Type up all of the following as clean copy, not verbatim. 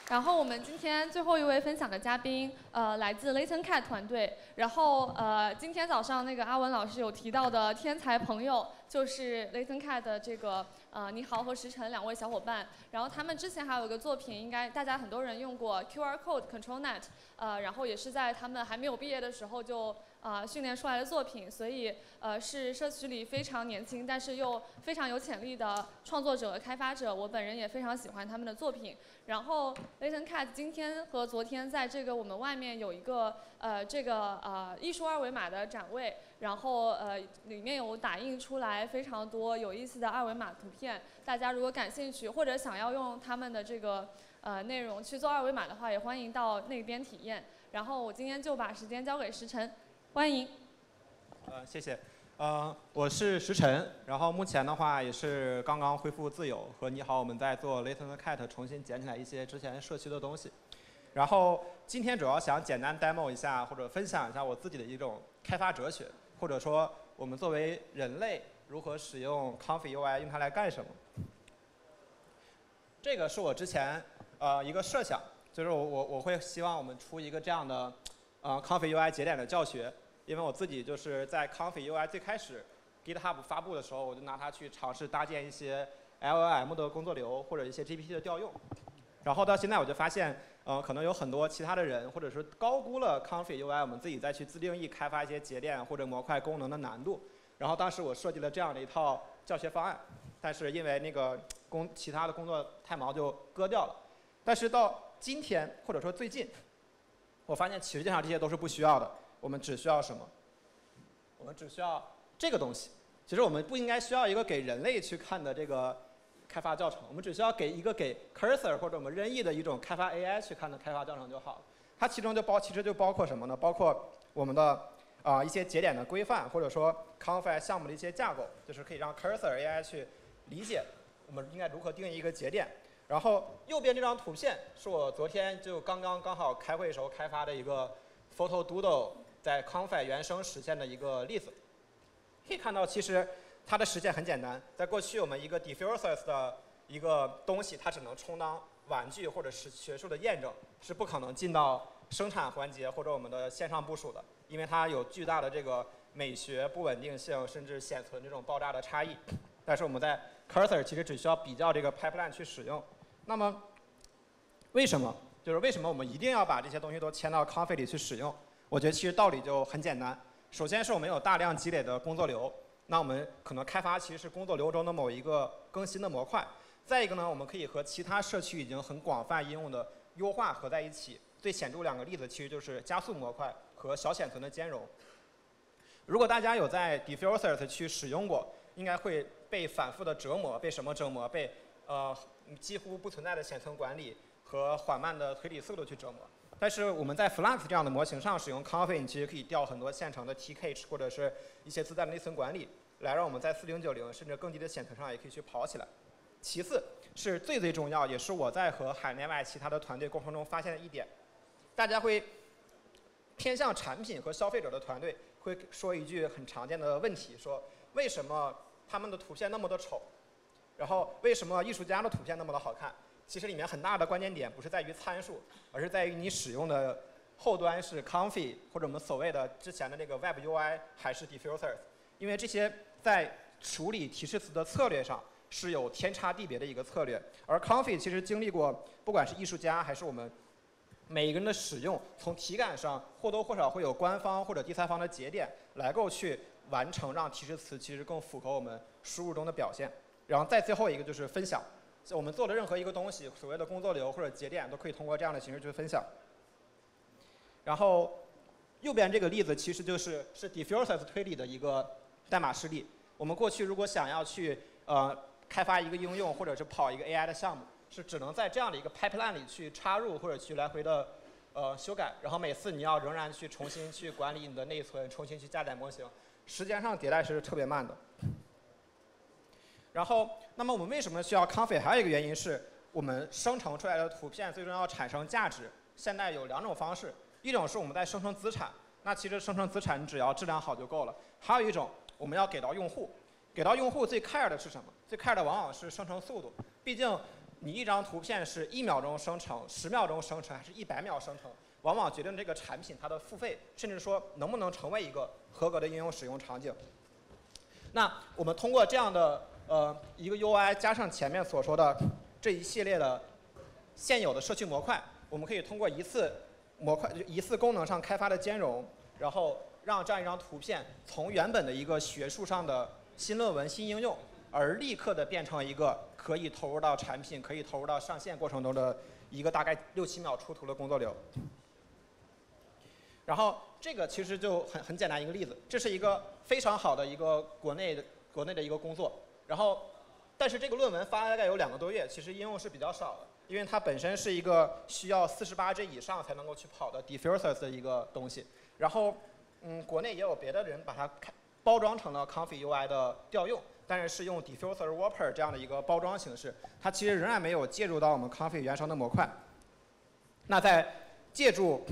然后我们今天最后一位分享的嘉宾，来自 LatenCat 团队。然后今天早上那个阿文老师有提到的天才朋友，就是 LatenCat 的这个你好和石晨两位小伙伴。然后他们之前还有一个作品，应该大家很多人用过 QR Code ControlNet，然后也是在他们还没有毕业的时候就训练出来的作品，所以是社区里非常年轻，但是又非常有潜力的创作者和开发者。我本人也非常喜欢他们的作品。然后 LatenCat 今天和昨天在这个我们外面有一个艺术二维码的展位，然后里面有打印出来非常多有意思的二维码图片。大家如果感兴趣或者想要用他们的这个内容去做二维码的话，也欢迎到那边体验。然后我今天就把时间交给石晨，欢迎。谢谢。我是石晨，然后目前的话也是刚刚恢复自由，和你好，我们在做 LatenCat 重新捡起来一些之前社区的东西。然后今天主要想简单 demo 一下或者分享一下我自己的一种开发哲学，或者说我们作为人类如何使用 Comfy UI， 用它来干什么。这个是我之前一个设想，就是我会希望我们出一个这样的Comfy UI 节点的教学。因为我自己就是在 Comfy UI 最开始 GitHub 发布的时候，我就拿它去尝试搭建一些 LLM 的工作流或者一些 GPT 的调用。然后到现在我就发现，可能有很多其他的人或者是高估了 Comfy UI 我们自己再去自定义开发一些节点或者模块功能的难度。然后当时我设计了这样的一套教学方案，但是因为那个其他的工作太忙就搁掉了。但是到今天或者说最近，我发现实际上这些都是不需要的。我们只需要什么？我们只需要这个东西。其实我们不应该需要一个给人类去看的这个开发教程，我们只需要给一个给 Cursor 或者我们任意的一种开发 AI 去看的开发教程就好了。它其中其实就包括什么呢？包括我们的一些节点的规范，或者说 Comfy 项目的一些架构，就是可以让 Cursor AI 去理解我们应该如何定义一个节点。然后右边这张图片是我昨天就刚好开会时候开发的一个 Photo Doodle。在 Comfy 原生实现的一个例子，可以看到，其实它的实现很简单。在过去，我们一个 diffusers 的一个东西，它只能充当玩具或者是学术的验证，是不可能进到生产环节或者我们的线上部署的，因为它有巨大的这个美学不稳定性，甚至显存这种爆炸的差异。但是我们在 Cursor 其实只需要比较这个 pipeline 去使用。那么，为什么我们一定要把这些东西都迁到 Comfy 里去使用？我觉得其实道理就很简单。首先是我们有大量积累的工作流，那我们可能开发其实是工作流中的某一个更新的模块。再一个呢，我们可以和其他社区已经很广泛应用的优化合在一起。最显著两个例子其实就是加速模块和小显存的兼容。如果大家有在 diffusers 去使用过，应该会被反复的折磨，被什么折磨？被几乎不存在的显存管理和缓慢的推理速度去折磨。但是我们在 Flux 这样的模型上使用 Comfy， 你其实可以调很多现成的 Tcache 或者是一些自带的内存管理，来让我们在4090甚至更低的显存上也可以去跑起来。其次是最重要，也是我在和海内外其他的团队过程中发现的一点，大家会偏向产品和消费者的团队会说一句很常见的问题，说为什么他们的图片那么的丑，然后为什么艺术家的图片那么的好看？其实里面很大的关键点不是在于参数，而是在于你使用的后端是 Comfy 或者我们所谓的之前的那个 Web UI 还是 diffusers， 因为这些在处理提示词的策略上是有天差地别的一个策略，而 Comfy 其实经历过不管是艺术家还是我们每一个人的使用，从体感上或多或少会有官方或者第三方的节点来够去完成让提示词其实更符合我们输入中的表现。然后再最后一个就是分享。我们做的任何一个东西，所谓的工作流或者节点，都可以通过这样的形式去分享。然后右边这个例子其实是 diffusers 推理的一个代码示例。我们过去如果想要去开发一个应用或者是跑一个 AI 的项目，是只能在这样的一个 pipeline 里去插入或者去来回的修改，然后每次你要仍然去重新去管理你的内存，重新去加载模型，时间上迭代是特别慢的。然后，那么我们为什么需要 Comfy？ 还有一个原因是我们生成出来的图片最终要产生价值。现在有两种方式，一种是我们在生成资产，那其实生成资产你只要质量好就够了。还有一种，我们要给到用户，给到用户最 care 的是什么？最 care 的往往是生成速度。毕竟你一张图片是1秒钟生成、10秒钟生成还是100秒生成，往往决定这个产品它的付费，甚至说能不能成为一个合格的应用使用场景。那我们通过这样的一个 UI 加上前面所说的这一系列的现有的社区模块，我们可以通过一次功能上开发的兼容，然后让这样一张图片从原本的一个学术上的新论文、新应用，而立刻的变成一个可以投入到产品、可以投入到上线过程中的一个大概6、7秒出图的工作流。然后这个其实就很简单一个例子，这是一个非常好的一个国内的一个工作。然后，但是这个论文发了大概有2个多月，其实应用是比较少的，因为它本身是一个需要48G 以上才能够去跑的 diffusers 的一个东西。然后，国内也有别的人把它包装成了 Comfy UI 的调用，但是是用 diffuser wrapper 这样的一个包装形式，它其实仍然没有介入到我们 Comfy 原生的模块。那在借助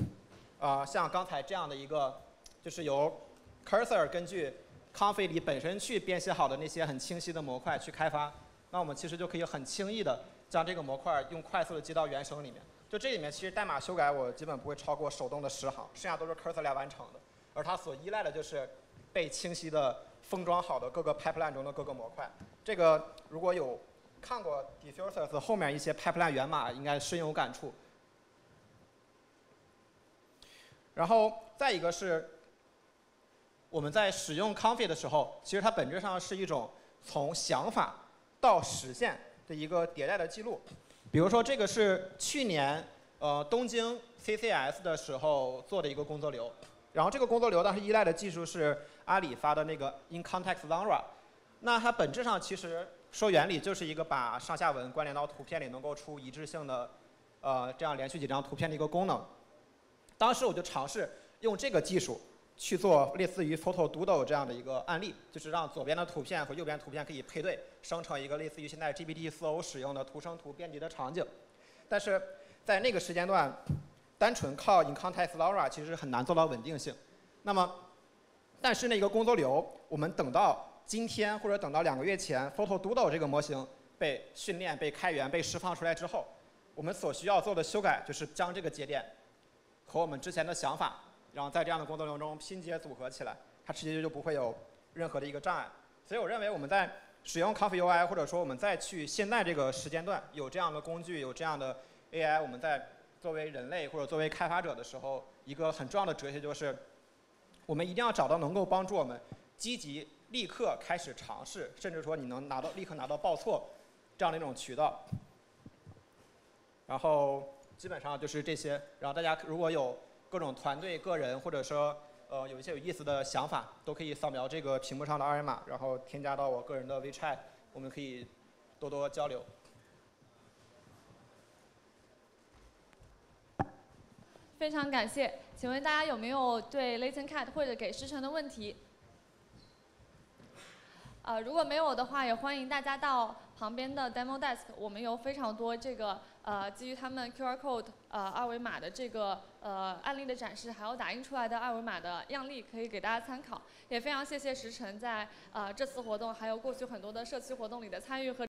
像刚才这样的一个，就是由 Cursor 根据 Comfy 里本身去编写好的那些很清晰的模块去开发，那我们其实就可以很轻易的将这个模块用快速的接到原生里面。就这里面其实代码修改我基本不会超过手动的10行，剩下都是 Cursor 来完成的。而它所依赖的就是被清晰的封装好的各个 pipeline 中的各个模块。这个如果有看过 diffusers 后面一些 pipeline 源码，应该深有感触。然后再一个是，我们在使用 Comfy 的时候，其实它本质上是一种从想法到实现的一个迭代的记录。比如说这个是去年东京 CCS 的时候做的一个工作流，然后这个工作流当时依赖的技术是阿里发的那个 In Context Lambda。那它本质上其实说原理就是一个把上下文关联到图片里能够出一致性的这样连续几张图片的一个功能。当时我就尝试用这个技术去做类似于 Photo Doodle 这样的一个案例，就是让左边的图片和右边图片可以配对，生成一个类似于现在 GPT-4o 使用的图生图编辑的场景。但是在那个时间段，单纯靠 In Context Lambda 其实很难做到稳定性。那么，但是那个工作流，我们等到今天或者等到2个月前 Photo Doodle 这个模型被训练、被开源、被释放出来之后，我们所需要做的修改就是将这个节点和我们之前的想法，然后在这样的工作流中拼接组合起来，它直接就不会有任何的一个障碍。所以我认为我们在使用 Comfy UI， 或者说我们再去现在这个时间段有这样的工具、有这样的 AI， 我们在作为人类或者作为开发者的时候，一个很重要的哲学就是，我们一定要找到能够帮助我们积极立刻开始尝试，甚至说你能立刻拿到报错这样的一种渠道。然后基本上就是这些。然后大家如果有各种团队、个人，或者说有一些有意思的想法，都可以扫描这个屏幕上的二维码，然后添加到我个人的 WeChat， 我们可以多多交流。非常感谢，请问大家有没有对 LatenCat 或者给师承的问题？如果没有的话，也欢迎大家到旁边的 Demo Desk， 我们有非常多这个基于他们 QR Code 二维码的这个案例的展示，还有打印出来的二维码的样例，可以给大家参考。也非常谢谢石晨在这次活动还有过去很多的社区活动里的参与和。